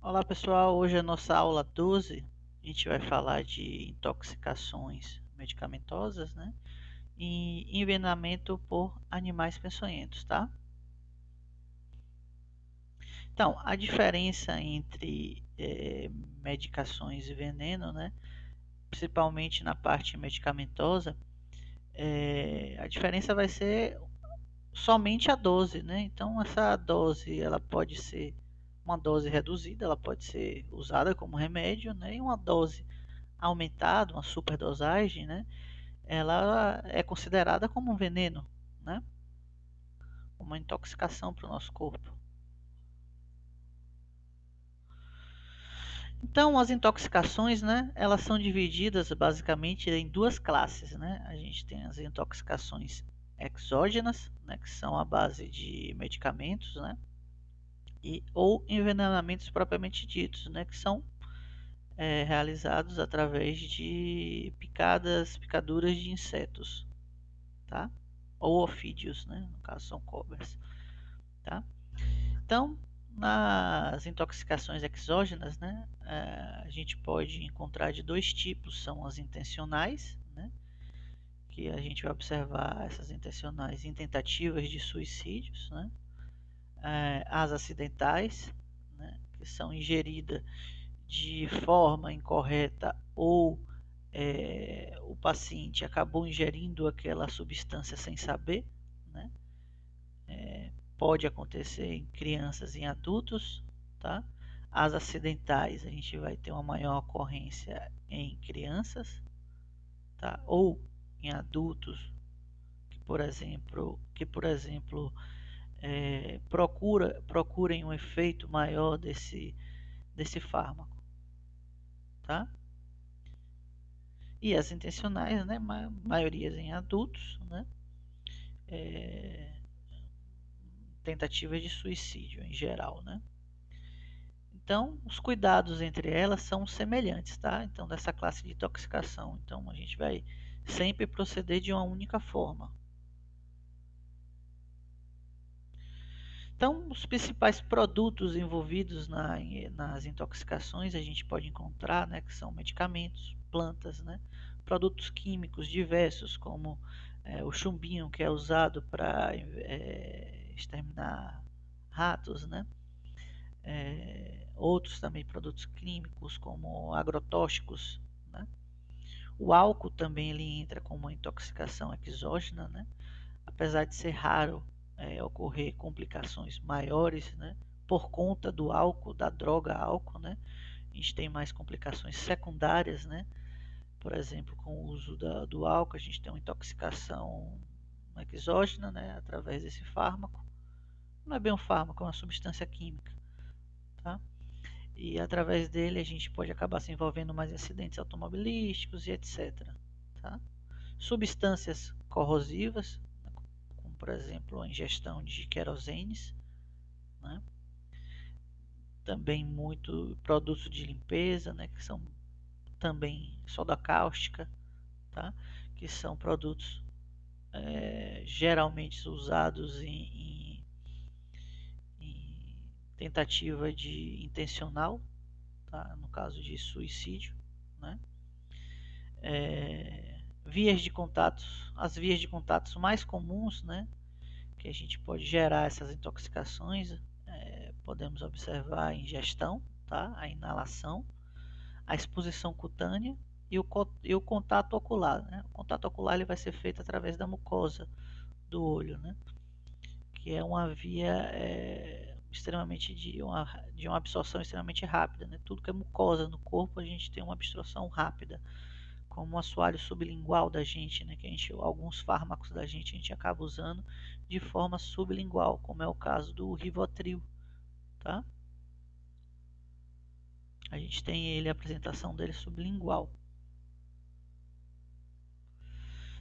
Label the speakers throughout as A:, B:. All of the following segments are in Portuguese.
A: Olá pessoal, hoje é a nossa aula 12. A gente vai falar de intoxicações medicamentosas, né? E envenenamento por animais peçonhentos, tá? Então, a diferença entre medicações e veneno, né? Principalmente na parte medicamentosa, a diferença vai ser somente a dose, né? Então, essa dose ela pode ser uma dose reduzida, ela pode ser usada como remédio, né? E uma dose aumentada, uma superdosagem, né? Ela é considerada como um veneno, né? Uma intoxicação para o nosso corpo. Então, as intoxicações, né? Elas são divididas basicamente em duas classes, né? A gente tem as intoxicações exógenas, né? Que são a base de medicamentos, né? Ou envenenamentos propriamente ditos, né? Que são realizados através de picaduras de insetos, tá? Ou ofídeos, né? No caso são cobras, tá? Então, nas intoxicações exógenas, né? A gente pode encontrar de dois tipos, são as intencionais, né? Que a gente vai observar essas intencionais em tentativas de suicídios, né? As acidentais, né? Que são ingeridas de forma incorreta ou o paciente acabou ingerindo aquela substância sem saber, né? Pode acontecer em crianças e em adultos, tá? As acidentais a gente vai ter uma maior ocorrência em crianças, tá? Ou em adultos que por exemplo procurem um efeito maior desse fármaco, tá? E as intencionais, né? Maioria em adultos, né? Tentativas de suicídio em geral, né? Então, os cuidados entre elas são semelhantes, tá? Então, dessa classe de intoxicação. Então, a gente vai sempre proceder de uma única forma. Então, os principais produtos envolvidos nas intoxicações a gente pode encontrar, né, que são medicamentos, plantas, né, produtos químicos diversos, como o chumbinho, que é usado para exterminar ratos, né? Outros também produtos químicos, como agrotóxicos, né? O álcool também ele entra como uma intoxicação exógena, né? Apesar de ser raro ocorrer complicações maiores, né? Por conta do álcool, da droga álcool, né? A gente tem mais complicações secundárias, né? Por exemplo, com o uso do álcool, a gente tem uma intoxicação exógena, né? Através desse fármaco. Não é bem um fármaco, é uma substância química, tá? E através dele a gente pode acabar se envolvendo mais em acidentes automobilísticos e etc. Tá? Substâncias corrosivas, né, como por exemplo a ingestão de querosenes, né? Também muito produtos de limpeza, né, que são também soda cáustica, tá? Que são produtos geralmente usados em tentativa de intencional, tá? No caso de suicídio, né? Vias de contatos, as vias de contatos mais comuns, né, que a gente pode gerar essas intoxicações, podemos observar a ingestão, tá, a inalação, a exposição cutânea e o contato ocular, né? O contato ocular ele vai ser feito através da mucosa do olho, né, que é uma via extremamente de uma absorção extremamente rápida, né? Tudo que é mucosa no corpo a gente tem uma absorção rápida, como o assoalho sublingual da gente, né, que alguns fármacos da gente a gente acaba usando de forma sublingual, como é o caso do Rivotril, tá? A gente tem ele, a apresentação dele sublingual.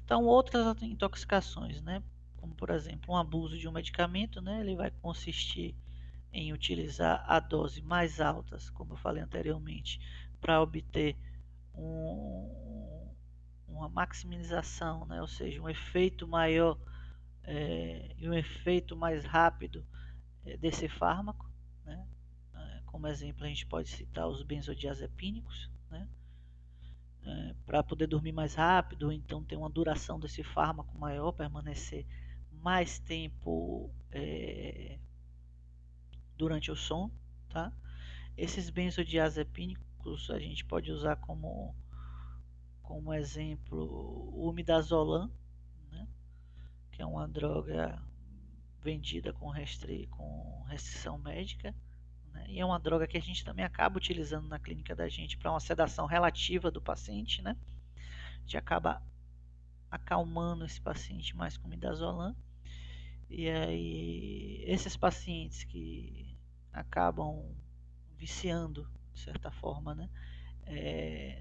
A: Então, outras intoxicações, né, como por exemplo, um abuso de um medicamento, né, ele vai consistir em utilizar a dose mais altas, como eu falei anteriormente, para obter uma maximização, né, ou seja, um efeito maior e um efeito mais rápido desse fármaco, né, como exemplo a gente pode citar os benzodiazepínicos, né? Para poder dormir mais rápido, então ter uma duração desse fármaco maior, permanecer mais tempo durante o sono, tá? Esses benzodiazepínicos a gente pode usar como exemplo o midazolam, né? Que é uma droga vendida com restrição médica, né? E é uma droga que a gente também acaba utilizando na clínica da gente para uma sedação relativa do paciente, né? A gente acaba acalmando esse paciente mais com midazolam. E aí esses pacientes que acabam viciando, de certa forma, né?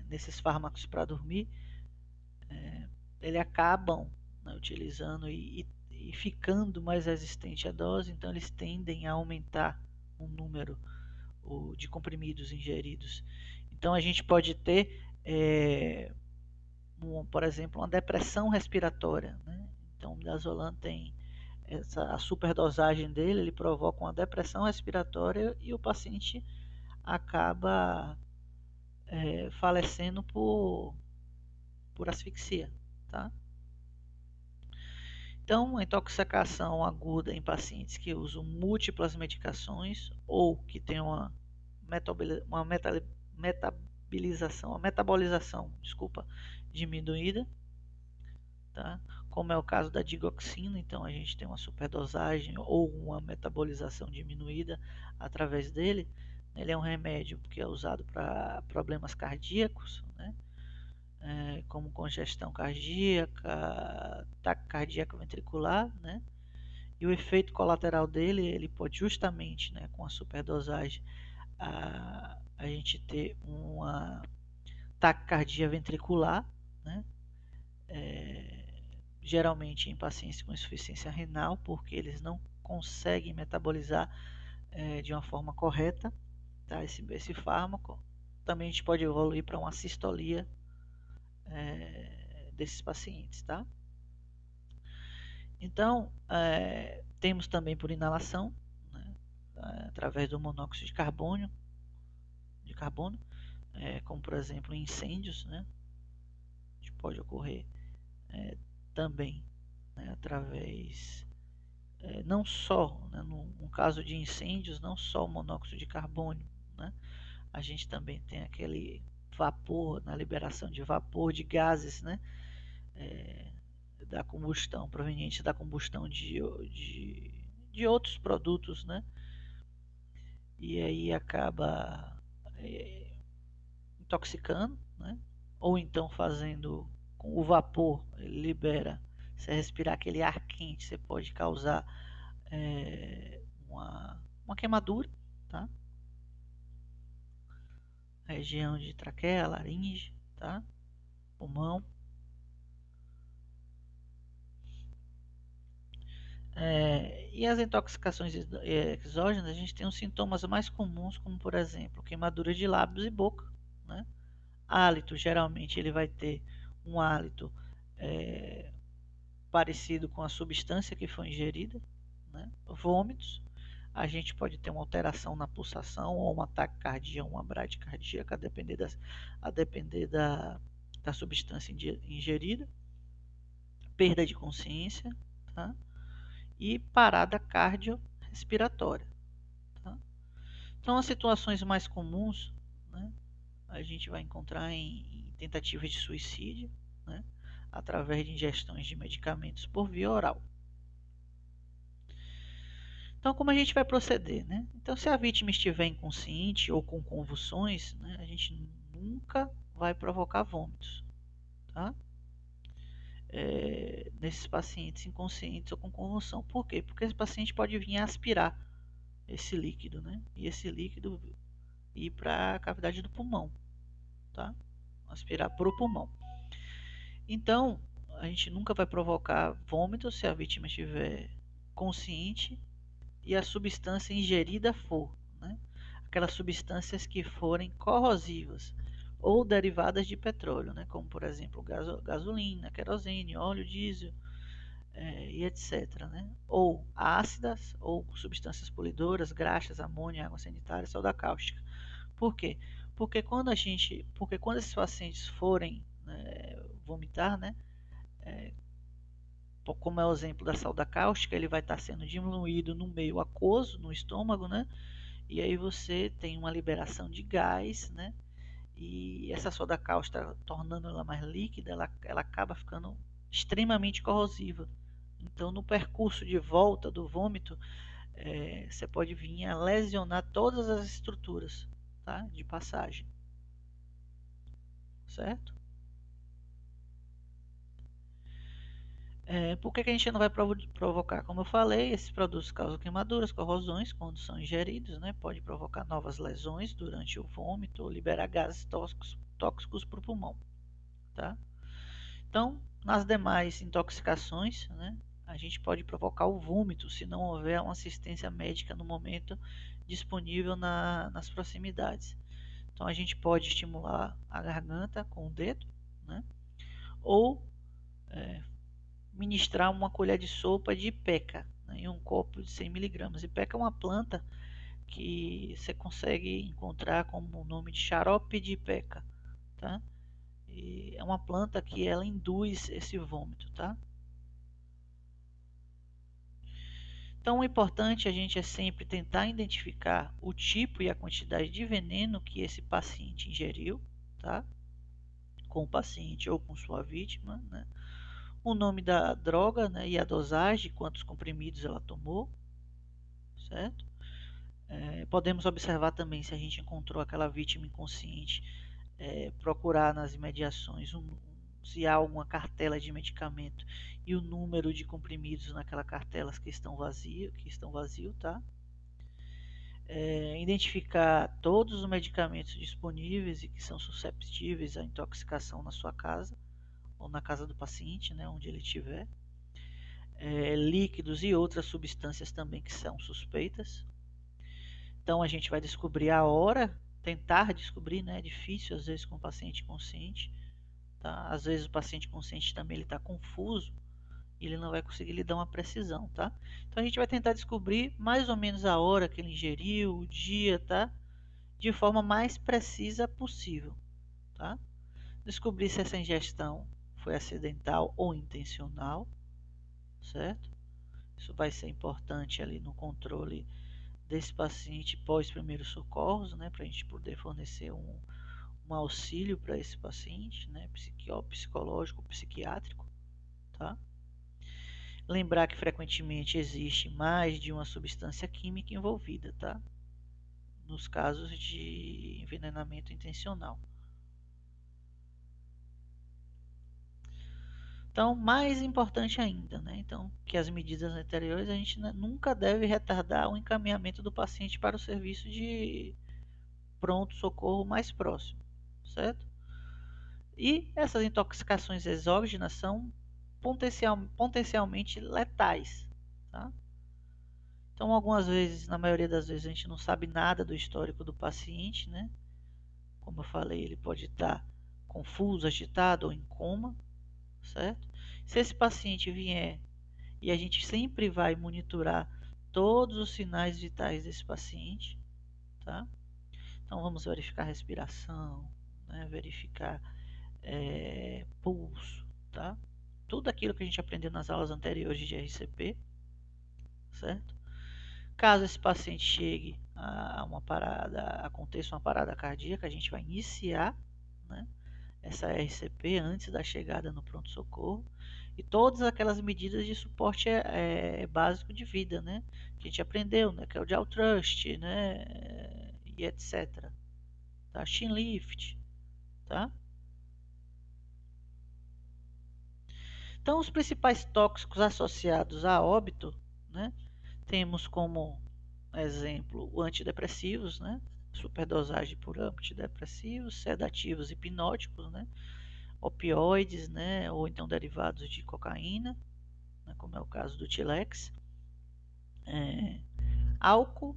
A: Nesses fármacos para dormir, eles acabam, né, utilizando e ficando mais resistente à dose, então eles tendem a aumentar o número de comprimidos ingeridos. Então a gente pode ter, por exemplo, uma depressão respiratória, né? Então o midazolam tem a superdosagem dele, ele provoca uma depressão respiratória e o paciente acaba falecendo por asfixia, tá? Então, a intoxicação aguda em pacientes que usam múltiplas medicações ou que têm uma metabolização, diminuída, tá? Como é o caso da digoxina, então a gente tem uma superdosagem ou uma metabolização diminuída através dele. Ele é um remédio que é usado para problemas cardíacos, né? Como congestão cardíaca, taquicardia ventricular, né? E o efeito colateral dele, ele pode justamente, né, com a superdosagem, a gente ter uma taquicardia ventricular, né? Geralmente em pacientes com insuficiência renal, porque eles não conseguem metabolizar de uma forma correta, tá? Esse fármaco. Também a gente pode evoluir para uma sistolia desses pacientes, tá? Então, temos também por inalação, né, através do monóxido de carbono, como por exemplo em incêndios, né, que pode ocorrer também, né, através, não só, né, no caso de incêndios, não só o monóxido de carbono, né, a gente também tem aquele vapor, na liberação de vapor de gases, né, da combustão, proveniente da combustão de outros produtos, né? E aí acaba intoxicando, né? Ou então fazendo com o vapor, ele libera, você respirar aquele ar quente, você pode causar uma queimadura, tá? Região de traqueia, laringe, tá? Pulmão. E as intoxicações exógenas, a gente tem os sintomas mais comuns, como por exemplo, queimadura de lábios e boca, né? Hálito, geralmente ele vai ter um hálito parecido com a substância que foi ingerida, né? Vômitos, a gente pode ter uma alteração na pulsação ou um ataque cardíaco, uma bradicardia, a depender da substância ingerida, perda de consciência, tá? E parada cardiorrespiratória. Tá? Então, as situações mais comuns, né, a gente vai encontrar em tentativas de suicídio, né, através de ingestões de medicamentos por via oral. Então, como a gente vai proceder? Né? Então, se a vítima estiver inconsciente ou com convulsões, né, a gente nunca vai provocar vômitos. Tá? Nesses pacientes inconscientes ou com convulsão. Por quê? Porque esse paciente pode vir a aspirar esse líquido, né? E esse líquido ir para a cavidade do pulmão, tá? Aspirar para o pulmão. Então, a gente nunca vai provocar vômito se a vítima estiver consciente e a substância ingerida for, né? Aquelas substâncias que forem corrosivas ou derivadas de petróleo, né? Como por exemplo gasolina, querosene, óleo diesel, e etc. Né? Ou ácidas, ou substâncias poluidoras, graxas, amônia, água sanitária, soda cáustica. Por quê? Porque quando esses pacientes forem vomitar, né, como é o exemplo da soda cáustica, ele vai estar sendo diluído no meio aquoso, no estômago, né? E aí você tem uma liberação de gás, né? E essa soda cáustica, tornando ela mais líquida, ela acaba ficando extremamente corrosiva. Então, no percurso de volta do vômito, você pode vir a lesionar todas as estruturas, tá? De passagem, certo? Por que a gente não vai provocar? Como eu falei, esses produtos causam queimaduras, corrosões quando são ingeridos, né? Pode provocar novas lesões durante o vômito ou liberar gases tóxicos para o pulmão, tá? Então, nas demais intoxicações, né, a gente pode provocar o vômito se não houver uma assistência médica no momento disponível nas proximidades. Então, a gente pode estimular a garganta com o dedo, né, ou ministrar uma colher de sopa de ipeca, né, em um copo de 100 miligramas. Ipeca é uma planta que você consegue encontrar como o nome de xarope de ipeca, tá? E é uma planta que ela induz esse vômito, tá? Então, o importante a gente é sempre tentar identificar o tipo e a quantidade de veneno que esse paciente ingeriu, tá? Com o paciente ou com sua vítima, né? O nome da droga, né? E a dosagem, quantos comprimidos ela tomou, certo? Podemos observar também se a gente encontrou aquela vítima inconsciente, procurar nas imediações se há alguma cartela de medicamento e o número de comprimidos naquela cartela que estão vazio, tá? Identificar todos os medicamentos disponíveis e que são susceptíveis à intoxicação na sua casa ou na casa do paciente, né, onde ele estiver. Líquidos e outras substâncias também que são suspeitas. Então a gente vai descobrir a hora, tentar descobrir, né, é difícil às vezes com o paciente consciente. Tá? Às vezes o paciente consciente também está confuso e ele não vai conseguir lhe dar uma precisão, tá? Então a gente vai tentar descobrir mais ou menos a hora que ele ingeriu, o dia, tá? De forma mais precisa possível, tá? Descobrir se essa ingestão foi acidental ou intencional, certo? Isso vai ser importante ali no controle desse paciente pós primeiros socorros, né? Para a gente poder fornecer um auxílio para esse paciente, né? Psicológico, psiquiátrico, tá? Lembrar que frequentemente existe mais de uma substância química envolvida, tá? Nos casos de envenenamento intencional. Então, mais importante ainda, né? Então, que as medidas anteriores, a gente nunca deve retardar o encaminhamento do paciente para o serviço de pronto-socorro mais próximo, certo? E essas intoxicações exógenas são potencialmente letais, tá? Então, algumas vezes, na maioria das vezes, a gente não sabe nada do histórico do paciente, né? Como eu falei, ele pode estar confuso, agitado ou em coma, certo? Se esse paciente vier e a gente sempre vai monitorar todos os sinais vitais desse paciente, tá? Então vamos verificar a respiração, né? Verificar pulso, tá? Tudo aquilo que a gente aprendeu nas aulas anteriores de RCP, certo? Caso esse paciente chegue a uma parada, aconteça uma parada cardíaca, a gente vai iniciar, né, essa RCP antes da chegada no pronto-socorro e todas aquelas medidas de suporte básico de vida, né, que a gente aprendeu, né, que é o Jaw Trust, né, e etc. Tá? Chin Lift, tá? Então, os principais tóxicos associados a óbito, né, temos como exemplo o antidepressivos, né, superdosagem por antidepressivos, sedativos hipnóticos, né, opioides, né, ou então derivados de cocaína, né, como é o caso do Tilex, álcool,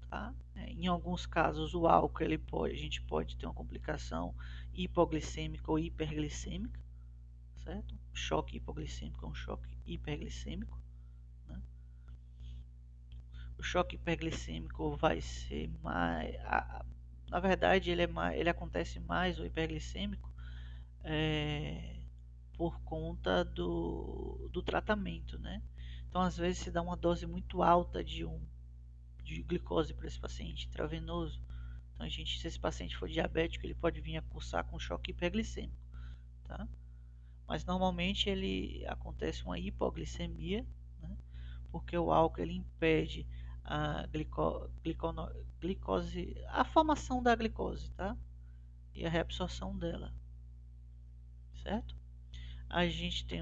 A: tá? Em alguns casos o álcool a gente pode ter uma complicação hipoglicêmica ou hiperglicêmica, certo? Choque hipoglicêmico é um choque hiperglicêmico, né? O choque hiperglicêmico vai ser mais, na verdade ele acontece mais, o hiperglicêmico, por conta do tratamento, né? Então às vezes se dá uma dose muito alta de glicose para esse paciente intravenoso. Então se esse paciente for diabético, ele pode vir a cursar com choque hiperglicêmico, tá? Mas normalmente ele acontece uma hipoglicemia, né? Porque o álcool ele impede a glicose, a formação da glicose, tá? E a reabsorção dela, certo? A gente tem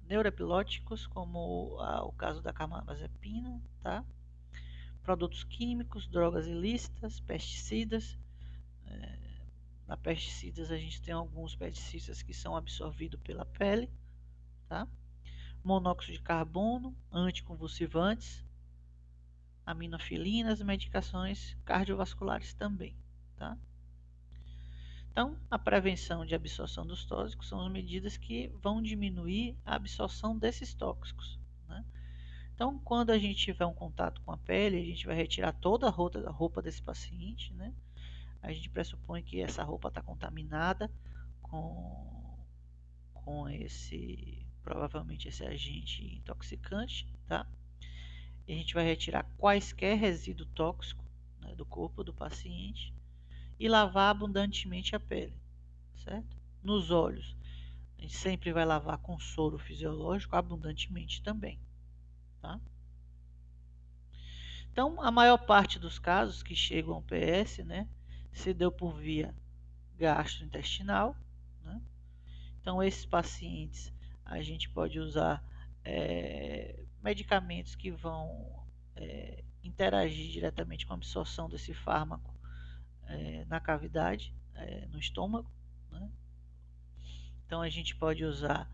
A: neuroepilóticos, como o caso da carbamazepina, tá? Produtos químicos, drogas ilícitas, pesticidas. Na pesticidas a gente tem alguns pesticidas que são absorvidos pela pele, tá? Monóxido de carbono, anticonvulsivantes, aminofilinas, medicações cardiovasculares também, tá? Então, a prevenção de absorção dos tóxicos são as medidas que vão diminuir a absorção desses tóxicos, né? Então, quando a gente tiver um contato com a pele, a gente vai retirar toda a roupa desse paciente, né? A gente pressupõe que essa roupa está contaminada com provavelmente esse agente intoxicante, tá? E a gente vai retirar quaisquer resíduos tóxicos, né, do corpo do paciente e lavar abundantemente a pele, certo? Nos olhos, a gente sempre vai lavar com soro fisiológico abundantemente também, tá? Então, a maior parte dos casos que chegam ao PS, né, se deu por via gastrointestinal, né? Então, esses pacientes a gente pode usar medicamentos que vão interagir diretamente com a absorção desse fármaco na cavidade, no estômago, né? Então, a gente pode usar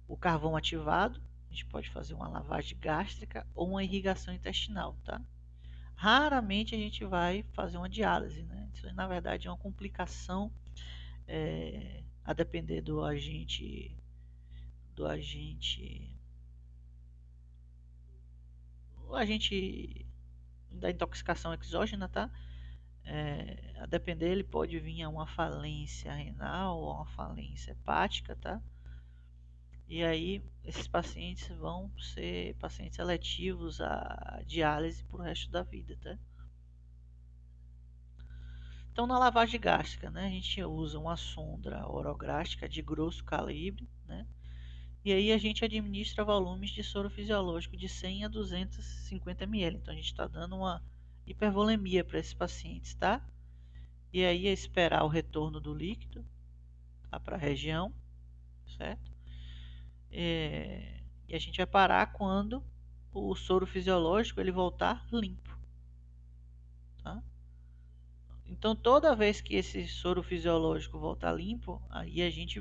A: o carvão ativado, a gente pode fazer uma lavagem gástrica ou uma irrigação intestinal, tá? Raramente a gente vai fazer uma diálise, né? Isso na verdade é uma complicação a depender o agente da intoxicação exógena, tá? A depender ele pode vir a uma falência renal ou uma falência hepática, tá? E aí esses pacientes vão ser pacientes seletivos à diálise por resto da vida, tá? Então, na lavagem gástrica, né, a gente usa uma sonda orogástrica de grosso calibre, né, e aí a gente administra volumes de soro fisiológico de 100 a 250 ml. Então, a gente está dando uma hipervolemia para esses pacientes, tá? E aí é esperar o retorno do líquido, tá, para a região, certo? E a gente vai parar quando o soro fisiológico ele voltar limpo, tá? Então, toda vez que esse soro fisiológico voltar limpo, aí a gente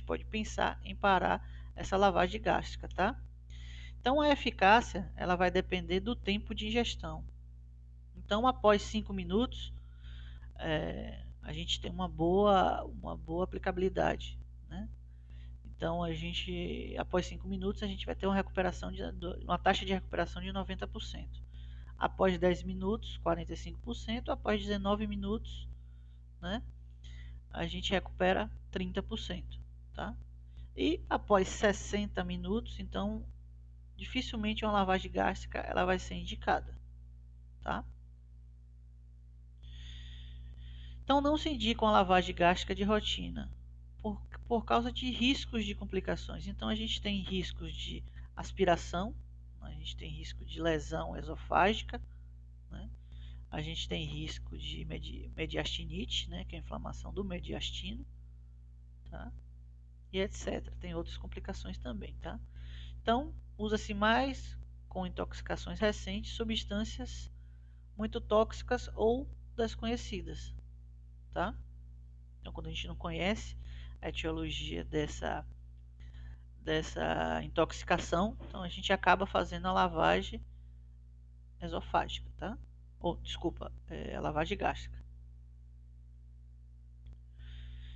A: pode pensar em parar essa lavagem gástrica, tá? Então, a eficácia, ela vai depender do tempo de ingestão. Então, após 5 minutos, a gente tem uma boa aplicabilidade, né? Então, após 5 minutos, a gente vai ter uma taxa de recuperação de 90%. Após 10 minutos, 45%. Após 19 minutos, né, a gente recupera 30%. Tá? E após 60 minutos, então, dificilmente uma lavagem gástrica ela vai ser indicada. Tá? Então, não se indica uma lavagem gástrica de rotina por causa de riscos de complicações. Então, a gente tem riscos de aspiração, a gente tem risco de lesão esofágica, né? A gente tem risco de mediastinite, né, que é a inflamação do mediastino, tá? E etc. Tem outras complicações também, tá? Então, usa-se mais com intoxicações recentes substâncias muito tóxicas ou desconhecidas, tá? Então, quando a gente não conhece a etiologia dessa intoxicação, então a gente acaba fazendo a lavagem esofágica, tá? Ou, desculpa, a lavagem gástrica.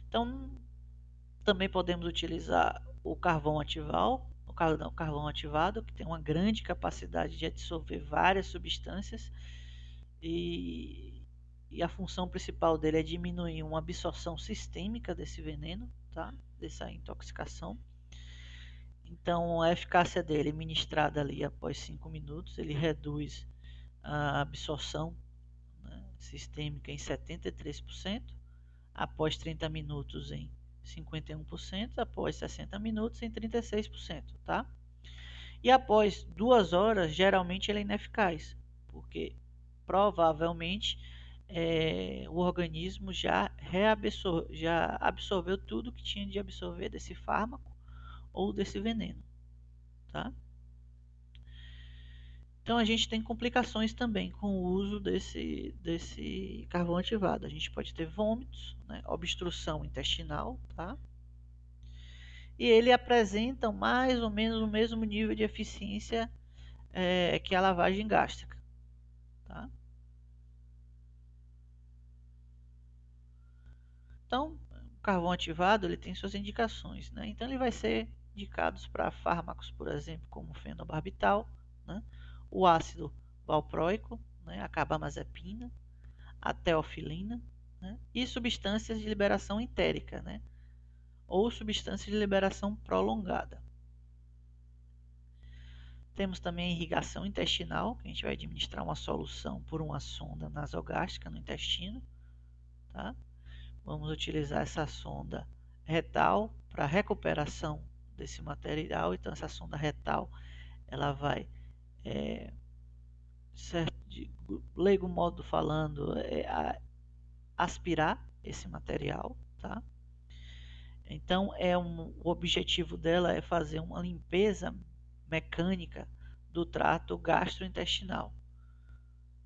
A: Então, também podemos utilizar o carvão atival, o carvão ativado, que tem uma grande capacidade de absorver várias substâncias e, a função principal dele é diminuir uma absorção sistêmica desse veneno, tá? Dessa intoxicação. Então, a eficácia dele ministrada ali após 5 minutos, ele reduz a absorção, né, sistêmica em 73%, após 30 minutos em 51%, após 60 minutos em 36%, tá? E após 2 horas, geralmente ele é ineficaz, porque provavelmente o organismo já absorveu tudo que tinha de absorver desse fármaco ou desse veneno, tá? Então a gente tem complicações também com o uso desse carvão ativado. A gente pode ter vômitos, né, obstrução intestinal, tá? E ele apresenta mais ou menos o mesmo nível de eficiência que a lavagem gástrica, tá? Então, o carvão ativado ele tem suas indicações, né? Então ele vai ser indicado para fármacos, por exemplo, como fenobarbital, né? O ácido valproico, né? A carbamazepina, a teofilina, né? E substâncias de liberação entérica, né? Ou substâncias de liberação prolongada. Temos também a irrigação intestinal, que a gente vai administrar uma solução por uma sonda nasogástrica no intestino, tá? Vamos utilizar essa sonda retal para recuperação desse material. Então essa sonda retal ela vai, de leigo modo falando, aspirar esse material, tá? Então o objetivo dela é fazer uma limpeza mecânica do trato gastrointestinal,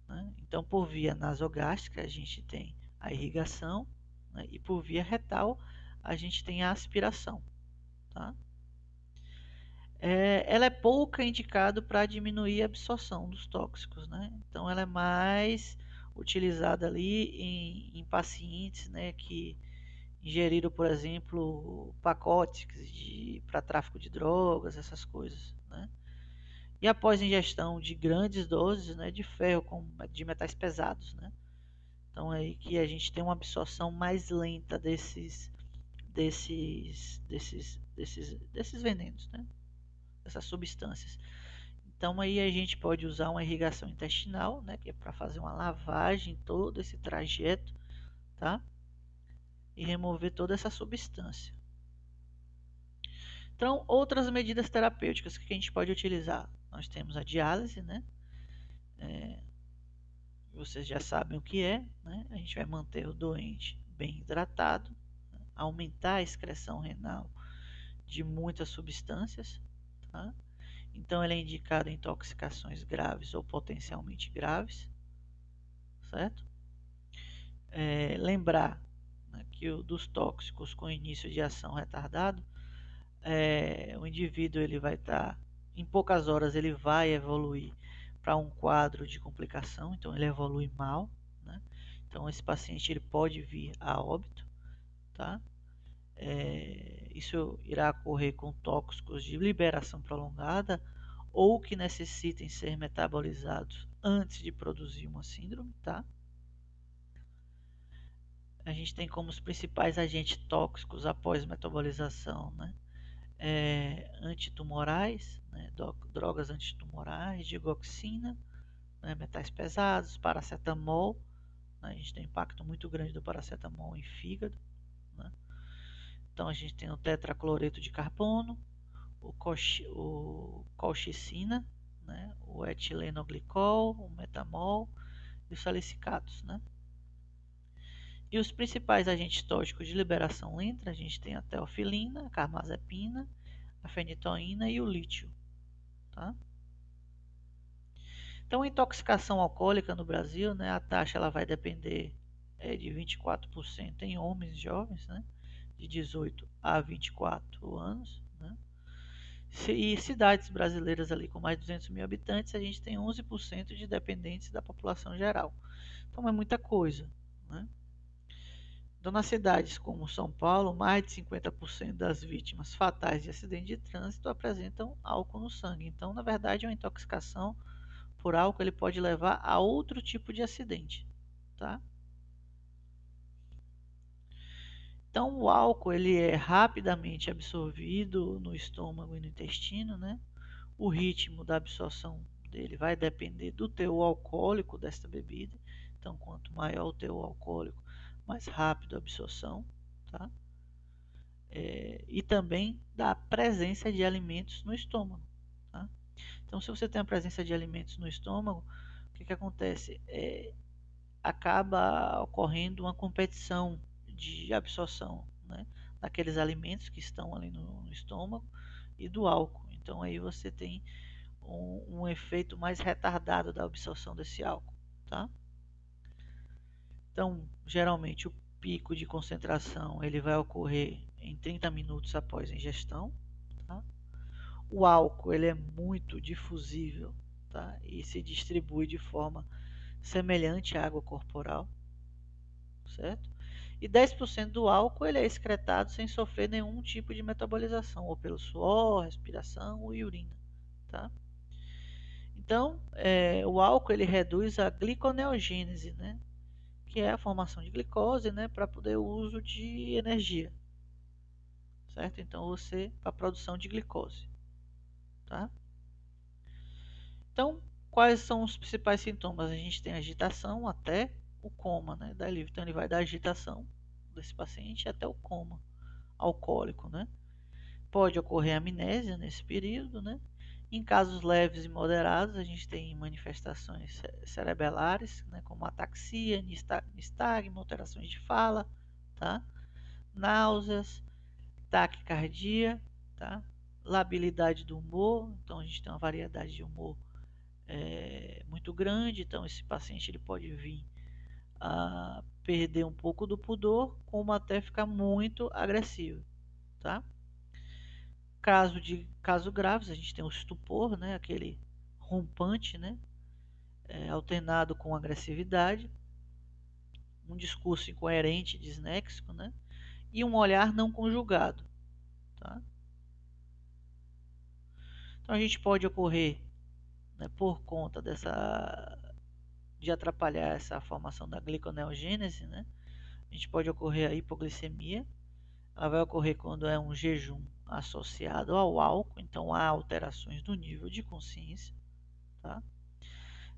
A: né? Então por via nasogástrica a gente tem a irrigação, né? E por via retal a gente tem a aspiração, tá? Ela é pouca indicada para diminuir a absorção dos tóxicos, né? Então ela é mais utilizada ali em pacientes, né, que ingeriram, por exemplo, pacotes para tráfico de drogas, essas coisas, né? E após ingestão de grandes doses, né, de ferro, de metais pesados, né? Então é aí que a gente tem uma absorção mais lenta desses venenos, né? Dessas substâncias. Então aí a gente pode usar uma irrigação intestinal, né, que é para fazer uma lavagem todo esse trajeto, tá? E remover toda essa substância. Então, outras medidas terapêuticas que a gente pode utilizar. Nós temos a diálise, né? Vocês já sabem o que é, né? A gente vai manter o doente bem hidratado, né? Aumentar a excreção renal de muitas substâncias, tá? Então ele é indicado em intoxicações graves ou potencialmente graves, certo? Lembrar, né, que dos tóxicos com início de ação retardado, o indivíduo ele vai estar, em poucas horas ele vai evoluir para um quadro de complicação, então ele evolui mal, né? Então esse paciente ele pode vir a óbito, tá? Isso irá ocorrer com tóxicos de liberação prolongada ou que necessitem ser metabolizados antes de produzir uma síndrome, tá? A gente tem como os principais agentes tóxicos após metabolização, né? Antitumorais, né? Drogas antitumorais, digoxina, né? Metais pesados, paracetamol, né? A gente tem um impacto muito grande do paracetamol em fígado, né? Então a gente tem o tetracloreto de carbono, o colchicina, né? O etilenoglicol, o metamol e os salicicatos, né? E os principais agentes tóxicos de liberação lenta, a gente tem a teofilina, a carbamazepina, a fenitoína e o lítio, tá? Então, a intoxicação alcoólica no Brasil, né, a taxa ela vai depender de 24% em homens jovens, né, de 18 a 24 anos, né? E cidades brasileiras ali com mais de 200 mil habitantes, a gente tem 11% de dependentes da população geral. Então é muita coisa, né? Então, nas cidades como São Paulo, mais de 50% das vítimas fatais de acidente de trânsito apresentam álcool no sangue. Então, na verdade, uma intoxicação por álcool ele pode levar a outro tipo de acidente, tá? Então, o álcool ele é rapidamente absorvido no estômago e no intestino, né? O ritmo da absorção dele vai depender do teor alcoólico desta bebida. Então, quanto maior o teor alcoólico, mais rápido a absorção, tá? E também da presença de alimentos no estômago, tá? Então, se você tem a presença de alimentos no estômago, o que acontece? Acaba ocorrendo uma competição de absorção, né, daqueles alimentos que estão ali no estômago e do álcool. Então aí você tem um efeito mais retardado da absorção desse álcool, tá? Então, geralmente o pico de concentração ele vai ocorrer em 30 minutos após a ingestão, tá? O álcool ele é muito difusível, tá? E se distribui de forma semelhante à água corporal, certo? E 10% do álcool ele é excretado sem sofrer nenhum tipo de metabolização, ou pelo suor, respiração ou urina, tá? Então, o álcool ele reduz a gliconeogênese, né? Que é a formação de glicose, né? Para poder o uso de energia, certo? Então, para a produção de glicose, tá? Então, quais são os principais sintomas? A gente tem agitação até o coma, né? Então, ele vai da agitação desse paciente até o coma alcoólico, né? Pode ocorrer amnésia nesse período, né? Em casos leves e moderados, a gente tem manifestações cerebelares, né, como ataxia, nistagmo, alterações de fala, tá? Náuseas, taquicardia, tá? Labilidade do humor, então a gente tem uma variedade de humor muito grande, então esse paciente ele pode vir a perder um pouco do pudor, como até ficar muito agressivo, tá? Caso graves, a gente tem o estupor, né, aquele rompante, né, alternado com agressividade, um discurso incoerente, disnéxico, né, e um olhar não conjugado, tá? Então a gente pode ocorrer, né, por conta de atrapalhar essa formação da gliconeogênese, né, a gente pode ocorrer a hipoglicemia. Ela vai ocorrer quando é um jejum associado ao álcool, então há alterações do nível de consciência, tá?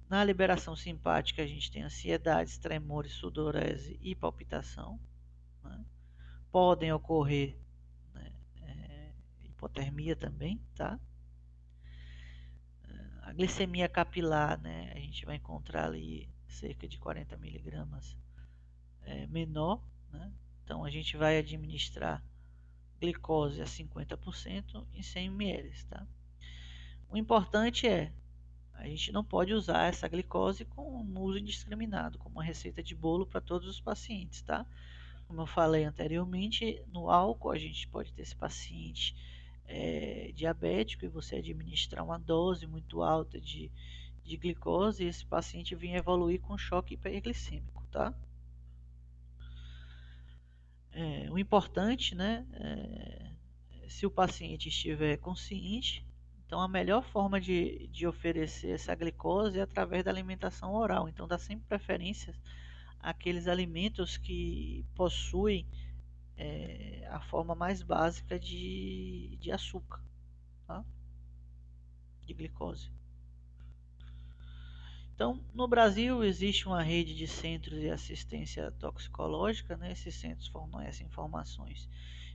A: Na liberação simpática, a gente tem ansiedades, tremores, sudorese e palpitação, né? Podem ocorrer, né, hipotermia também, tá? A glicemia capilar, né, a gente vai encontrar ali cerca de 40 miligramas menor, né? Então a gente vai administrar glicose a 50% em 100 ml, tá? O importante a gente não pode usar essa glicose com uso indiscriminado, como uma receita de bolo para todos os pacientes, tá? Como eu falei anteriormente, no álcool a gente pode ter esse paciente diabético e você administrar uma dose muito alta de glicose e esse paciente vir evoluir com choque hiperglicêmico, tá? O importante, né, se o paciente estiver consciente, então a melhor forma de oferecer essa glicose é através da alimentação oral. Então dá sempre preferência àqueles alimentos que possuem a forma mais básica de açúcar, tá? De glicose. Então, no Brasil existe uma rede de centros de assistência toxicológica, né? Esses centros fornecem informações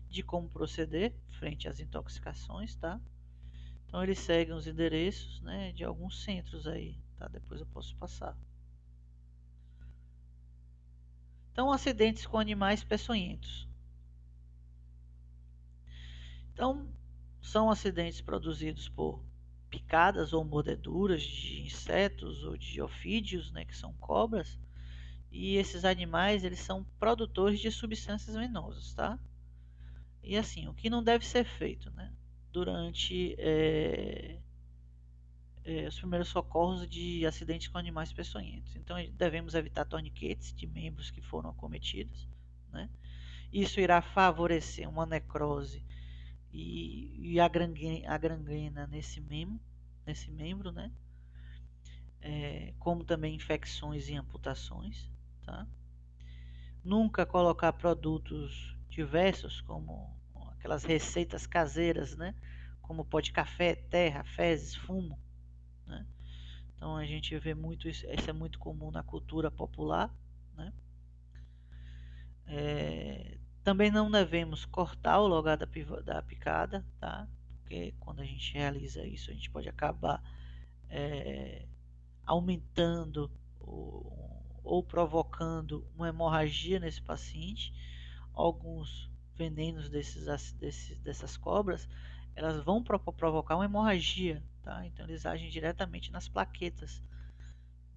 A: de como proceder frente às intoxicações, tá? Então eles seguem os endereços, né, de alguns centros aí, tá? Depois eu posso passar. Então, acidentes com animais peçonhentos. Então, são acidentes produzidos por picadas ou mordeduras de insetos ou de ofídeos, né, que são cobras. E esses animais, eles são produtores de substâncias venenosas, tá? E assim, o que não deve ser feito, né? Durante os primeiros socorros de acidentes com animais peçonhentos. Então, devemos evitar torniquetes de membros que foram acometidos, né? Isso irá favorecer uma necrose e a gangrena nesse membro, né? Como também infecções e amputações, tá? Nunca colocar produtos diversos, como aquelas receitas caseiras, né? Como pó de café, terra, fezes, fumo, né? Então a gente vê muito isso é muito comum na cultura popular, né? Também não devemos cortar o lugar da picada, tá? Porque quando a gente realiza isso, a gente pode acabar aumentando ou provocando uma hemorragia nesse paciente. Alguns venenos dessas cobras, elas vão provocar uma hemorragia, tá? Então eles agem diretamente nas plaquetas.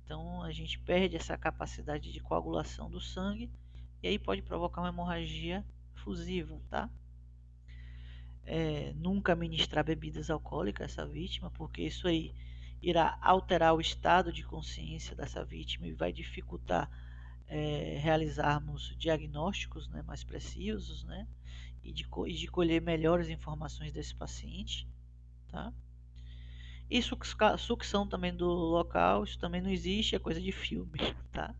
A: Então a gente perde essa capacidade de coagulação do sangue e aí pode provocar uma hemorragia fusiva, tá? Nunca ministrar bebidas alcoólicas a essa vítima, porque isso aí irá alterar o estado de consciência dessa vítima e vai dificultar realizarmos diagnósticos, né, mais precisos, né, e de colher melhores informações desse paciente, tá? E sucção também do local, isso também não existe, é coisa de filme, tá?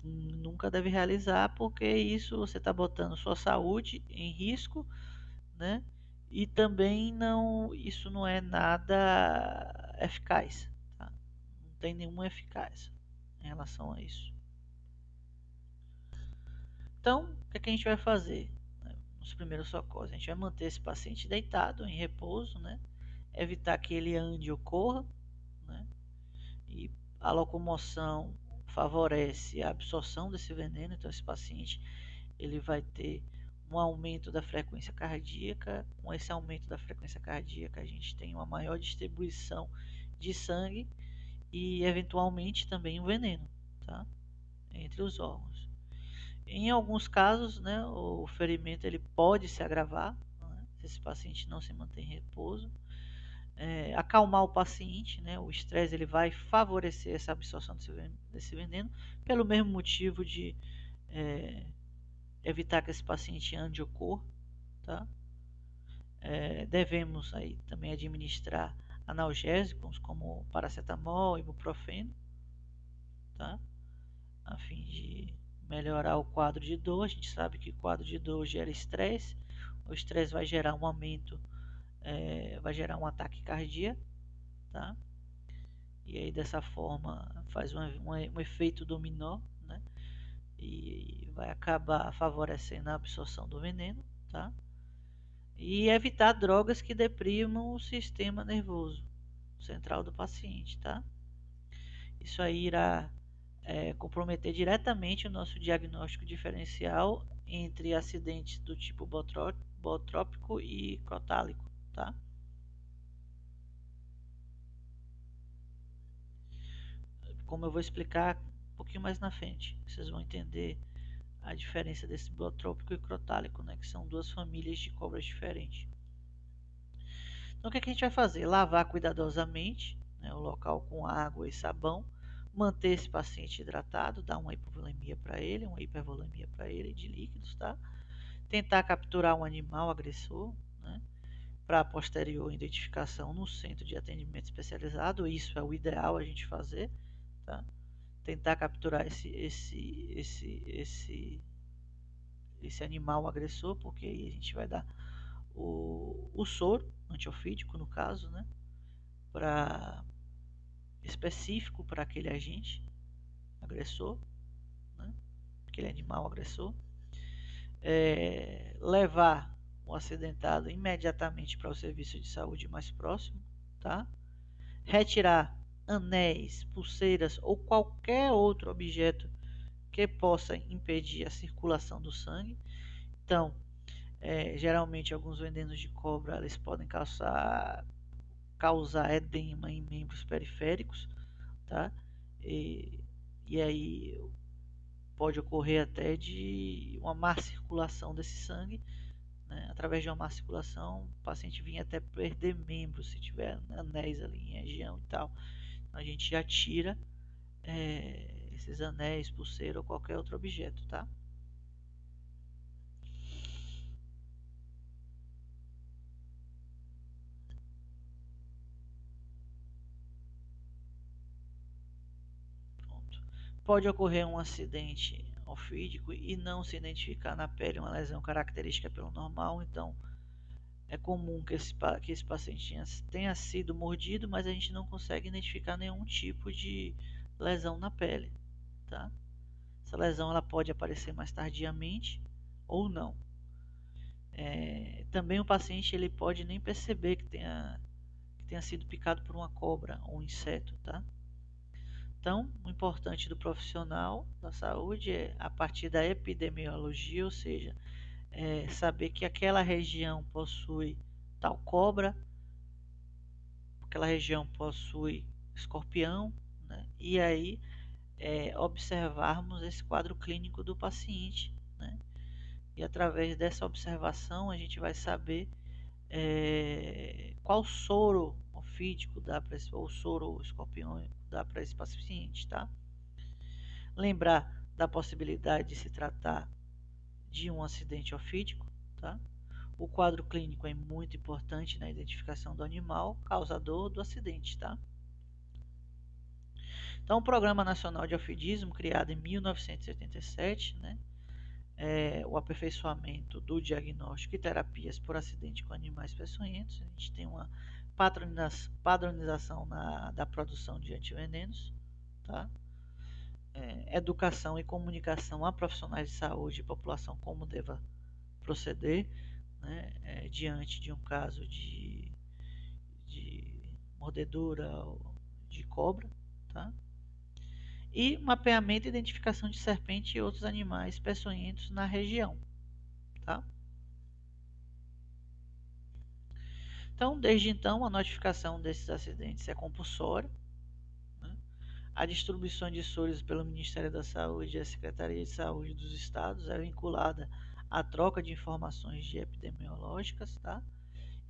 A: Nunca deve realizar, porque isso você está botando sua saúde em risco, né? E também isso não é nada eficaz, tá? Não tem nenhuma eficácia em relação a isso. Então, o que a gente vai fazer, né, nos primeiros socorros? A gente vai manter esse paciente deitado, em repouso, né? Evitar que ele ande ou corra, né? E a locomoção favorece a absorção desse veneno, então esse paciente ele vai ter um aumento da frequência cardíaca. Com esse aumento da frequência cardíaca, a gente tem uma maior distribuição de sangue e eventualmente também o veneno, tá? Entre os órgãos. Em alguns casos, né, o ferimento ele pode se agravar, né, se esse paciente não se mantém em repouso. Acalmar o paciente, né, o estresse ele vai favorecer essa absorção desse veneno, pelo mesmo motivo de evitar que esse paciente ande ou corra, tá? Devemos aí também administrar analgésicos como paracetamol, ibuprofeno, tá? A fim de melhorar o quadro de dor. A gente sabe que o quadro de dor gera estresse, o estresse vai gerar um aumento, vai gerar um ataque cardíaco, tá? E aí dessa forma faz um efeito dominó, né? E vai acabar favorecendo a absorção do veneno, tá? E evitar drogas que deprimam o sistema nervoso central do paciente, tá? Isso aí irá comprometer diretamente o nosso diagnóstico diferencial entre acidentes do tipo botrópico e crotálico, tá? Como eu vou explicar um pouquinho mais na frente, vocês vão entender a diferença desse botrópico e crotálico, né, que são duas famílias de cobras diferentes. Então o que a gente vai fazer? Lavar cuidadosamente, né, o local com água e sabão, manter esse paciente hidratado, dar uma hipovolemia para ele, uma hipervolemia para ele de líquidos, tá? Tentar capturar um animal agressor, né, para a posterior identificação no centro de atendimento especializado. Isso é o ideal a gente fazer, tá? Tentar capturar esse animal agressor, porque aí a gente vai dar o soro antiofídico, no caso, né, específico para aquele agente agressor, né, aquele animal agressor. Levar o acidentado imediatamente para o serviço de saúde mais próximo, tá? Retirar anéis, pulseiras ou qualquer outro objeto que possa impedir a circulação do sangue. Então, geralmente alguns venenos de cobra eles podem causar edema em membros periféricos, tá? E aí pode ocorrer até de uma má circulação desse sangue, né? Através de uma má circulação, o paciente vinha até perder membros se tiver anéis ali em região e tal. Então, a gente já tira esses anéis, pulseira ou qualquer outro objeto, tá? Pronto. Pode ocorrer um acidente ofídico e não se identificar na pele uma lesão característica pelo normal, então é comum que esse paciente tenha sido mordido, mas a gente não consegue identificar nenhum tipo de lesão na pele, tá? Essa lesão ela pode aparecer mais tardiamente ou não. Também o paciente ele pode nem perceber que tenha sido picado por uma cobra ou um inseto, tá? Então, o importante do profissional da saúde é, a partir da epidemiologia, ou seja, saber que aquela região possui tal cobra, aquela região possui escorpião, né? E aí observarmos esse quadro clínico do paciente, né? E através dessa observação a gente vai saber qual soro ofídico dá para esse, ou soro escorpião dá para esse paciente, tá? Lembrar da possibilidade de se tratar de um acidente ofídico, tá? O quadro clínico é muito importante na identificação do animal causador do acidente, tá? Então, o Programa Nacional de Ofidismo, criado em 1987, né, o aperfeiçoamento do diagnóstico e terapias por acidente com animais peçonhentos. A gente tem uma padronização da produção de antivenenos, tá? Educação e comunicação a profissionais de saúde e população como deva proceder, né, diante de um caso de mordedura de cobra, tá? E mapeamento e identificação de serpente e outros animais peçonhentos na região, tá? Então, desde então, a notificação desses acidentes é compulsória, né? A distribuição de soros pelo Ministério da Saúde e a Secretaria de Saúde dos Estados é vinculada à troca de informações de epidemiológicas, tá?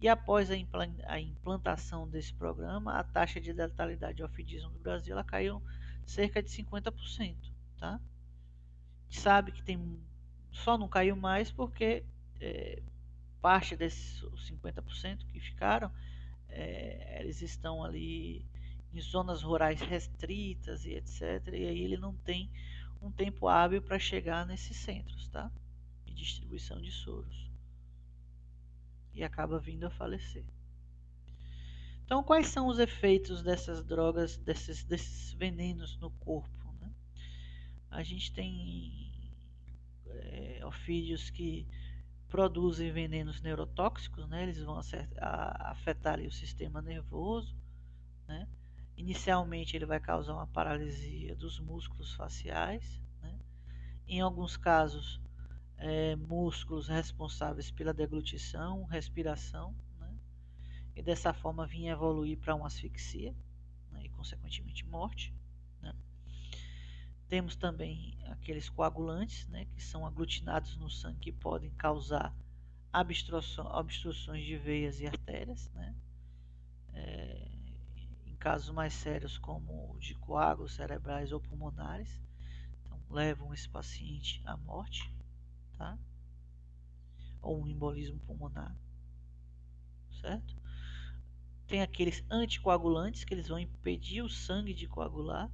A: E após a implantação desse programa, a taxa de letalidade de ofidismo no Brasil ela caiu cerca de 50%, tá? A gente sabe que só não caiu mais porque parte desses 50% que ficaram, eles estão ali em zonas rurais restritas e etc. E aí ele não tem um tempo hábil para chegar nesses centros, tá? De distribuição de soros. E acaba vindo a falecer. Então, quais são os efeitos dessas drogas, desses venenos no corpo, né? A gente tem ofídeos que produzem venenos neurotóxicos, né? Eles vão afetar ali o sistema nervoso, né? Inicialmente ele vai causar uma paralisia dos músculos faciais, né? Em alguns casos, músculos responsáveis pela deglutição, respiração, né? E dessa forma vir evoluir para uma asfixia, né? E consequentemente morte, né? Temos também aqueles coagulantes, né? Que são aglutinados no sangue que podem causar obstruções de veias e artérias, né? Em casos mais sérios como de coágulos cerebrais ou pulmonares, então levam esse paciente à morte, tá? Ou um embolismo pulmonar, certo? Tem aqueles anticoagulantes que eles vão impedir o sangue de coagular,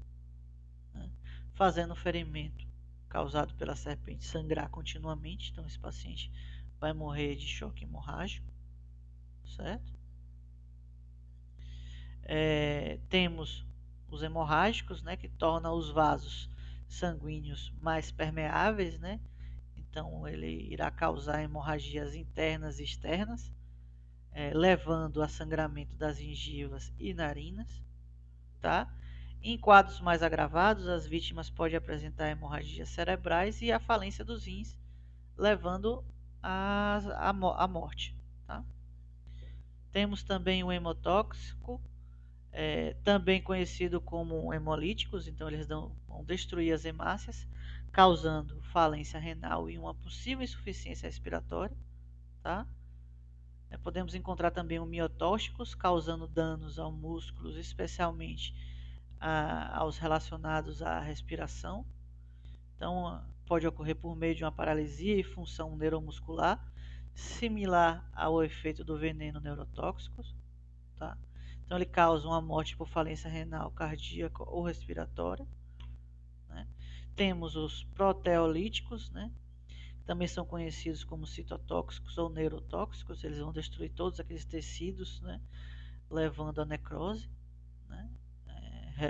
A: né? Fazendo o ferimento causado pela serpente sangrar continuamente, então esse paciente vai morrer de choque hemorrágico, certo? Temos os hemorrágicos, né, que tornam os vasos sanguíneos mais permeáveis, né? Então ele irá causar hemorragias internas e externas, levando a sangramento das gengivas e narinas, tá? Em quadros mais agravados, as vítimas podem apresentar hemorragias cerebrais e a falência dos rins, levando à morte, tá? Temos também o hemotóxico, também conhecido como hemolíticos, então eles vão destruir as hemácias, causando falência renal e uma possível insuficiência respiratória, tá? Podemos encontrar também o miotóxicos, causando danos aos músculos, especialmente aos relacionados à respiração. Então, pode ocorrer por meio de uma paralisia e função neuromuscular, similar ao efeito do veneno neurotóxico. Tá? Então, ele causa uma morte por falência renal, cardíaca ou respiratória. Né? Temos os proteolíticos, né? Também são conhecidos como citotóxicos ou neurotóxicos. Eles vão destruir todos aqueles tecidos, né? Levando à necrose. Né?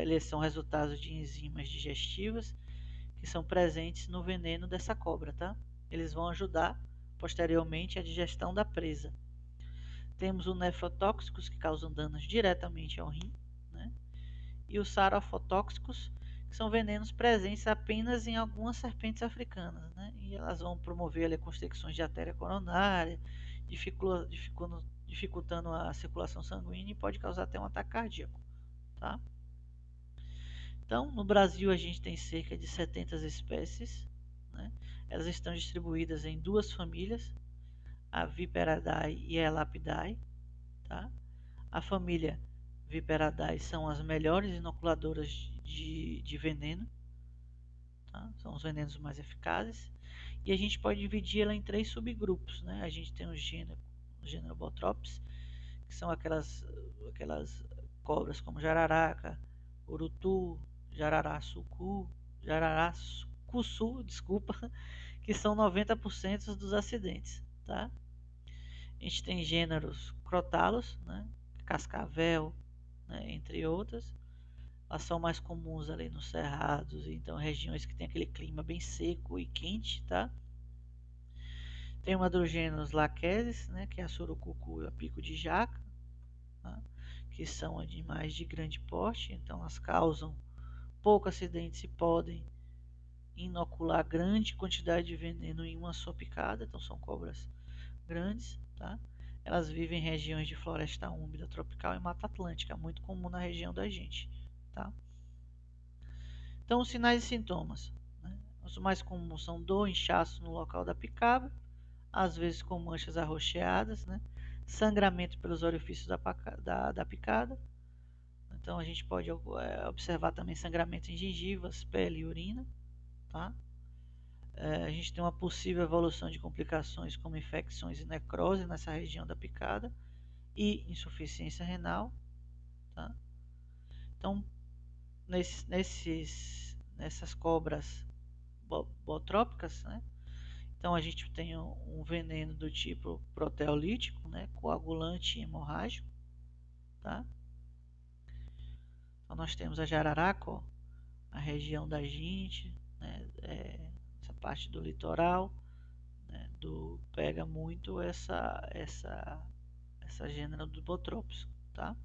A: Eles são resultados de enzimas digestivas que são presentes no veneno dessa cobra, tá? Eles vão ajudar posteriormente a digestão da presa. Temos os nefrotóxicos, que causam danos diretamente ao rim, né? E os sarofotóxicos, que são venenos presentes apenas em algumas serpentes africanas, né? E elas vão promover ali, constricções de artéria coronária, dificultando a circulação sanguínea e pode causar até um ataque cardíaco, tá? Então, no Brasil a gente tem cerca de 70 espécies, né? Elas estão distribuídas em duas famílias, a Viperidae e a Elapidae, tá? A família Viperidae são as melhores inoculadoras de veneno, tá? São os venenos mais eficazes, e a gente pode dividir ela em três subgrupos, né? A gente tem o gênero Botrops, que são aquelas cobras como jararaca, urutu, jararacuçu, desculpa, que são 90% dos acidentes, tá? A gente tem gêneros crotalos, né? Cascavel, né? Entre outras. Elas são mais comuns ali nos cerrados, então regiões que tem aquele clima bem seco e quente, tá? Tem uma dos gêneros laqueses, né? Que é a surucucu e a pico de jaca, tá? Que são animais de grande porte, então elas causam pouco acidentes e podem inocular grande quantidade de veneno em uma só picada, então são cobras grandes, tá? Elas vivem em regiões de floresta úmida tropical e mata atlântica, muito comum na região da gente, tá? Então, os sinais e sintomas, né? Os mais comuns são dor, inchaço no local da picada, às vezes com manchas arroxeadas, né? Sangramento pelos orifícios da picada. Então, a gente pode observar também sangramento em gengivas, pele e urina, tá? A gente tem uma possível evolução de complicações como infecções e necrose nessa região da picada e insuficiência renal, tá? Então, nessas cobras botrópicas, né? Então a gente tem um veneno do tipo proteolítico, né? Coagulante e hemorrágico, tá? Então nós temos a jararaca, ó, a região da gente, né? Essa parte do litoral, né? Pega muito essa gênero do botrópico, tá?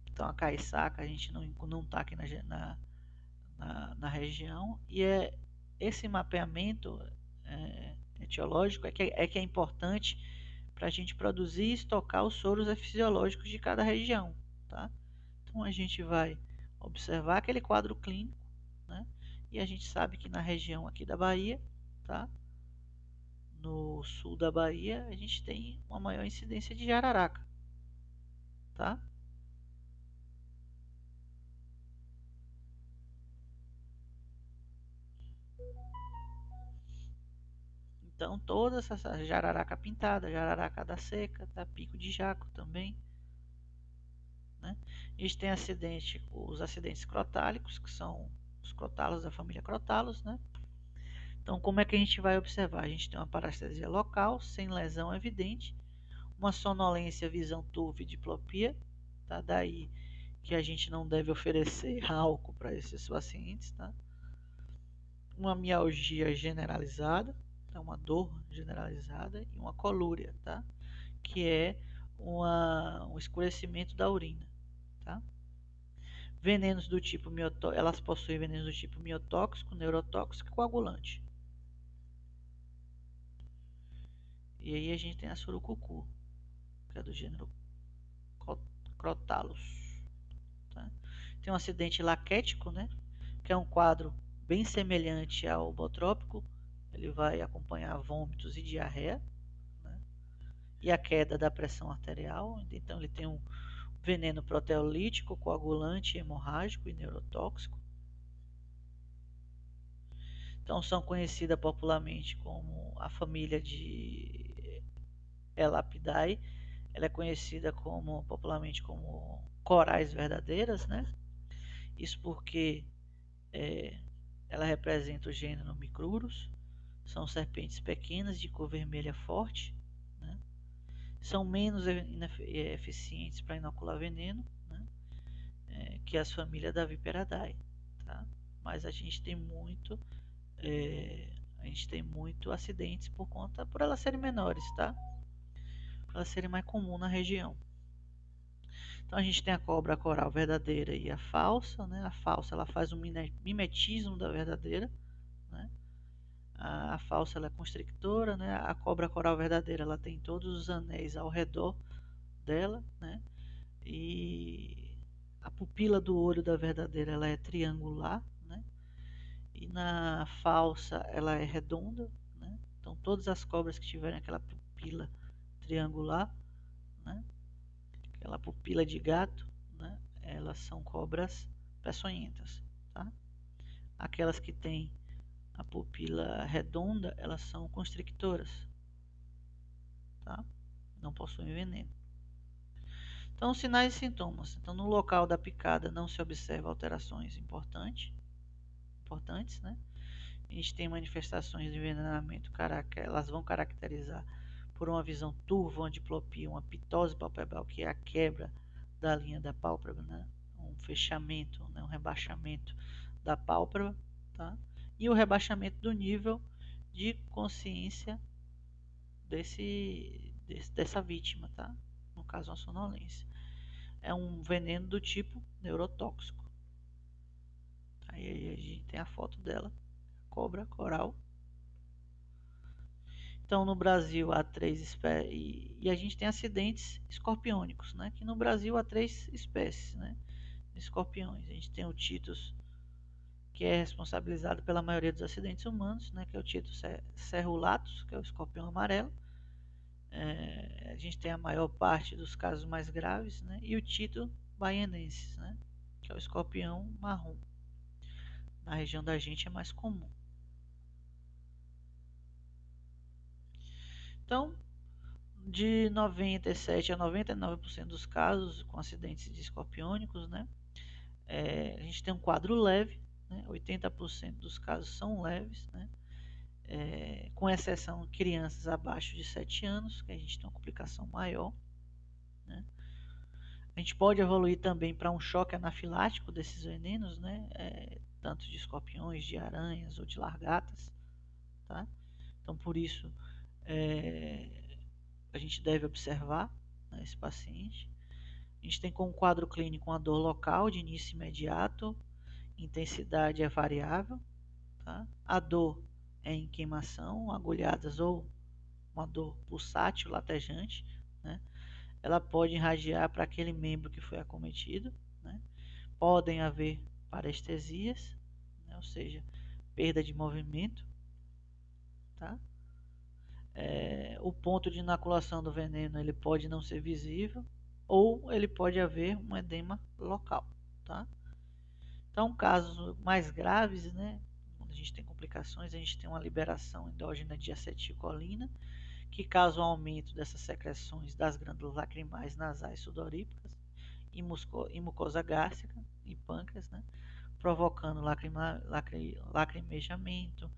A: Então a caiçaca a gente não está aqui na região, e esse mapeamento etiológico que é importante para a gente produzir e estocar os soros fisiológicos de cada região, tá? Então a gente vai observar aquele quadro clínico, né? E a gente sabe que na região aqui da Bahia, tá? No sul da Bahia, a gente tem uma maior incidência de jararaca, tá? Então, todas essas jararaca pintada, jararaca da seca, tá? Pico de jaco também, né? A gente tem os acidentes crotálicos, que são os crotalos da família crotalos, né? Então, como é que a gente vai observar? A gente tem uma parestesia local, sem lesão evidente, uma sonolência, visão turva e diplopia, tá? Daí que a gente não deve oferecer álcool para esses pacientes, tá? Uma mialgia generalizada, tá? Uma dor generalizada e uma colúria, tá? Que é um escurecimento da urina, tá? Venenos do tipo elas possuem venenos do tipo miotóxico, neurotóxico e coagulante. E aí a gente tem a surucucu, que é do gênero Crotalus. Tá? Tem um acidente laquético, né? Que é um quadro bem semelhante ao botrópico. Ele vai acompanhar vômitos e diarreia, né? E a queda da pressão arterial. Então ele tem um veneno proteolítico, coagulante, hemorrágico e neurotóxico. Então são conhecidas popularmente como a família de Elapidae. Ela é conhecida popularmente como corais verdadeiras, né? Isso porque ela representa o gênero Micrurus. São serpentes pequenas de cor vermelha forte, né? São menos eficientes para inocular veneno, né? Que as famílias da Viperidae, tá? Mas a gente tem muito acidentes por elas serem menores, tá? Por elas serem mais comuns na região. Então a gente tem a cobra coral verdadeira e a falsa, né? A falsa ela faz um mimetismo da verdadeira, né? A falsa ela é constrictora, né? A cobra coral verdadeira ela tem todos os anéis ao redor dela, né? E a pupila do olho da verdadeira ela é triangular, né? E na falsa ela é redonda, né? Então todas as cobras que tiverem aquela pupila triangular, né? Aquela pupila de gato, né? Elas são cobras peçonhentas, tá? Aquelas que têm a pupila redonda, elas são constrictoras, tá? Não possuem veneno. Então, sinais e sintomas. Então, no local da picada não se observa alterações importantes, né? A gente tem manifestações de envenenamento, elas vão caracterizar por uma visão turva, uma diplopia, uma pitose palpebral, que é a quebra da linha da pálpebra, né? Um fechamento, né? Um rebaixamento da pálpebra, tá? E o rebaixamento do nível de consciência dessa vítima, tá? No caso, uma sonolência. É um veneno do tipo neurotóxico. Aí a gente tem a foto dela, cobra coral. Então no Brasil há 3 espécies e a gente tem acidentes escorpiônicos, né? Que no Brasil há 3 espécies, né? De escorpiões. A gente tem o Titus, que é responsabilizado pela maioria dos acidentes humanos, né? Que é o Titus cerulatus, que é o escorpião amarelo. A gente tem a maior parte dos casos mais graves, né? E o Titus baianensis, né? Que é o escorpião marrom. Na região da gente é mais comum. Então, de 97 a 99% dos casos com acidentes de escorpiônicos, né? A gente tem um quadro leve, né? 80% dos casos são leves, né? Com exceção de crianças abaixo de 7 anos, que a gente tem uma complicação maior, né? A gente pode evoluir também para um choque anafilático desses venenos, né? Tanto de escorpiões, de aranhas ou de largatas, tá? Então, por isso, a gente deve observar, né, esse paciente. A gente tem como quadro clínico uma dor local de início imediato, intensidade é variável, tá? A dor é em queimação, agulhadas ou uma dor pulsátil, latejante, né? Ela pode irradiar para aquele membro que foi acometido, né? Podem haver parestesias, né? Ou seja, perda de movimento, tá? O ponto de inoculação do veneno ele pode não ser visível ou ele pode haver um edema local, tá? Então, casos mais graves, né? Quando a gente tem complicações, a gente tem uma liberação endógena de acetilcolina, que causa o aumento dessas secreções das glândulas lacrimais nasais sudorípicas e mucosa gástrica e pâncreas, né? Provocando lacrimejamento,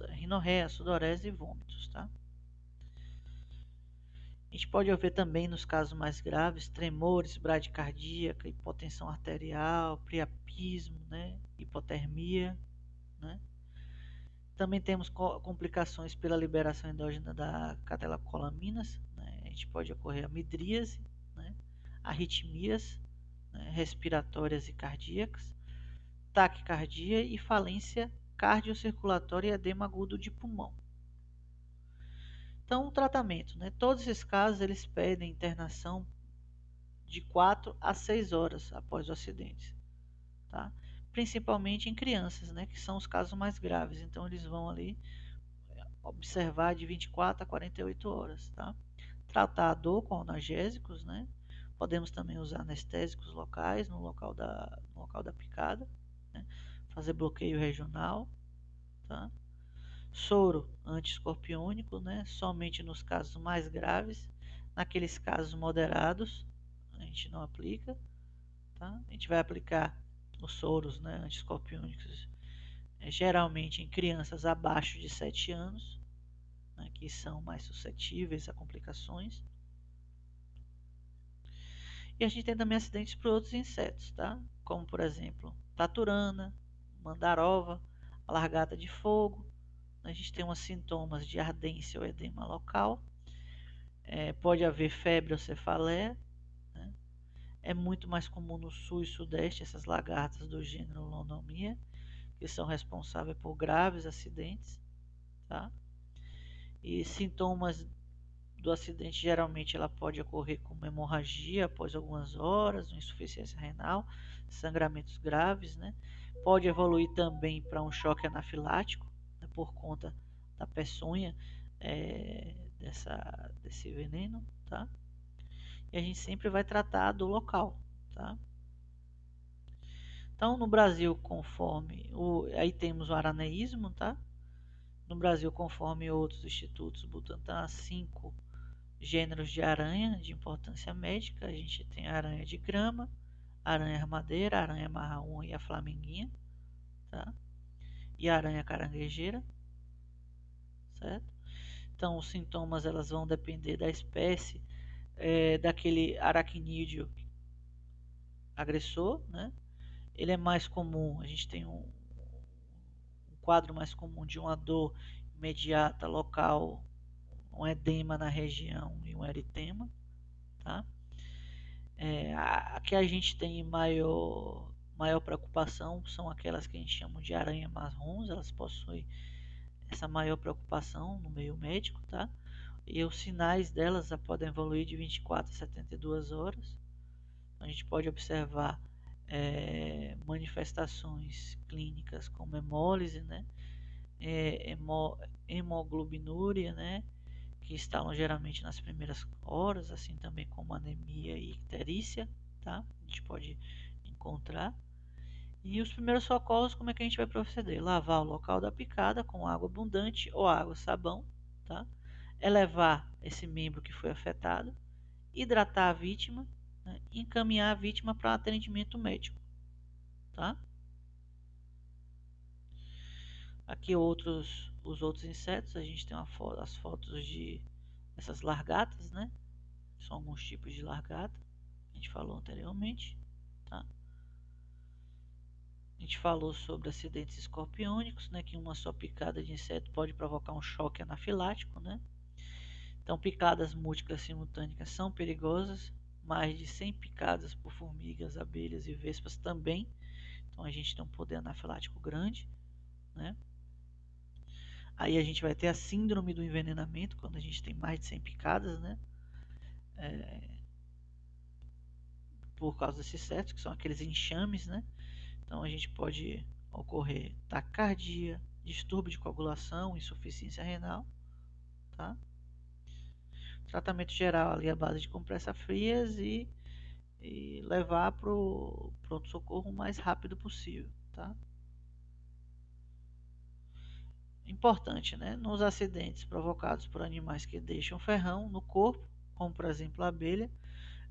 A: rinorreia, sudorese e vômitos, tá? A gente pode ver também nos casos mais graves tremores, bradicardia, hipotensão arterial, priapismo, né? Hipotermia, né? Também temos complicações pela liberação endógena da catecolaminas, né? A gente pode ocorrer a midríase, né? Arritmias, né? Respiratórias e cardíacas, taquicardia e falência cardiocirculatória e edema agudo de pulmão. Então, o tratamento, né? Todos esses casos eles pedem internação de 4 a 6 horas após o acidente, tá? Principalmente em crianças, né? Que são os casos mais graves. Então, eles vão ali observar de 24 a 48 horas, tá? Tratar a dor com analgésicos, né? Podemos também usar anestésicos locais no local da picada, né? Fazer bloqueio regional, tá? Soro antiescorpiônico, né? Somente nos casos mais graves. Naqueles casos moderados, a gente não aplica, tá? A gente vai aplicar os soros, né, antiescorpiônicos geralmente em crianças abaixo de 7 anos, né, que são mais suscetíveis a complicações. E a gente tem também acidentes por outros insetos, tá? Como por exemplo, taturana, mandarova, a largata de fogo. A gente tem uns sintomas de ardência ou edema local. Pode haver febre ou cefaleia. Né? É muito mais comum no sul e sudeste essas lagartas do gênero Lonomia, que são responsáveis por graves acidentes. Tá? E sintomas do acidente geralmente ela pode ocorrer como hemorragia após algumas horas, insuficiência renal, sangramentos graves, né? Pode evoluir também para um choque anafilático, né, por conta da peçonha desse veneno, tá? E a gente sempre vai tratar do local, tá? Então no Brasil, aí temos o araneísmo, tá? No Brasil, conforme outros institutos Butantan, há 5 gêneros de aranha de importância médica. A gente tem a aranha de grama, a aranha armadeira, a aranha marrom e a flamenguinha, tá? E a aranha caranguejeira, certo? Então, os sintomas elas vão depender da espécie, daquele aracnídeo agressor, né? Ele é mais comum, a gente tem um quadro mais comum de uma dor imediata local, um edema na região e um eritema, tá? A que a gente tem maior preocupação são aquelas que a gente chama de aranha marrons, elas possuem essa maior preocupação no meio médico, tá? E os sinais delas já podem evoluir de 24 a 72 horas. A gente pode observar manifestações clínicas como hemólise, né? Hemoglobinúria, né? Que instalam geralmente nas primeiras horas, assim também como anemia e icterícia, tá? A gente pode encontrar. E os primeiros socorros, como é que a gente vai proceder? Lavar o local da picada com água abundante ou água sabão, tá? Elevar esse membro que foi afetado, hidratar a vítima, né? E encaminhar a vítima para atendimento médico, tá? Aqui os outros insetos, a gente tem as fotos de essas largatas, né? São alguns tipos de largata, a gente falou anteriormente, tá? A gente falou sobre acidentes escorpiônicos, né? Que uma só picada de inseto pode provocar um choque anafilático, né? Então, picadas múltiplas simultâneas são perigosas. Mais de 100 picadas por formigas, abelhas e vespas também. Então, a gente tem um poder anafilático grande, né? Aí a gente vai ter a síndrome do envenenamento, quando a gente tem mais de 100 picadas, né? Por causa desses insetos, que são aqueles enxames, né? Então a gente pode ocorrer taquicardia, distúrbio de coagulação, insuficiência renal, tá? Tratamento geral ali à base de compressas frias e levar para o pronto-socorro o mais rápido possível, tá? Importante, né? Nos acidentes provocados por animais que deixam ferrão no corpo, como por exemplo a abelha,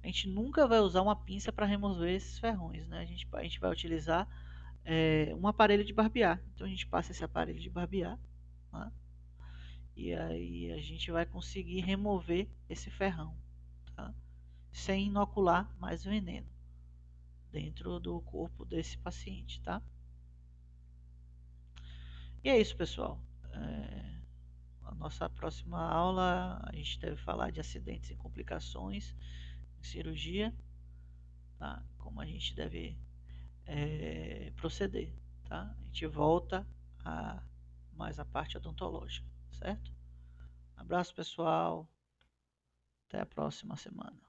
A: a gente nunca vai usar uma pinça para remover esses ferrões, né? A gente vai utilizar um aparelho de barbear. Então a gente passa esse aparelho de barbear, tá? E aí a gente vai conseguir remover esse ferrão, tá? Sem inocular mais veneno dentro do corpo desse paciente, tá? E é isso, pessoal. A nossa próxima aula a gente deve falar de acidentes e complicações em cirurgia, tá? Como a gente deve proceder, tá? A gente volta a mais a parte odontológica, certo? Abraço, pessoal. Até a próxima semana.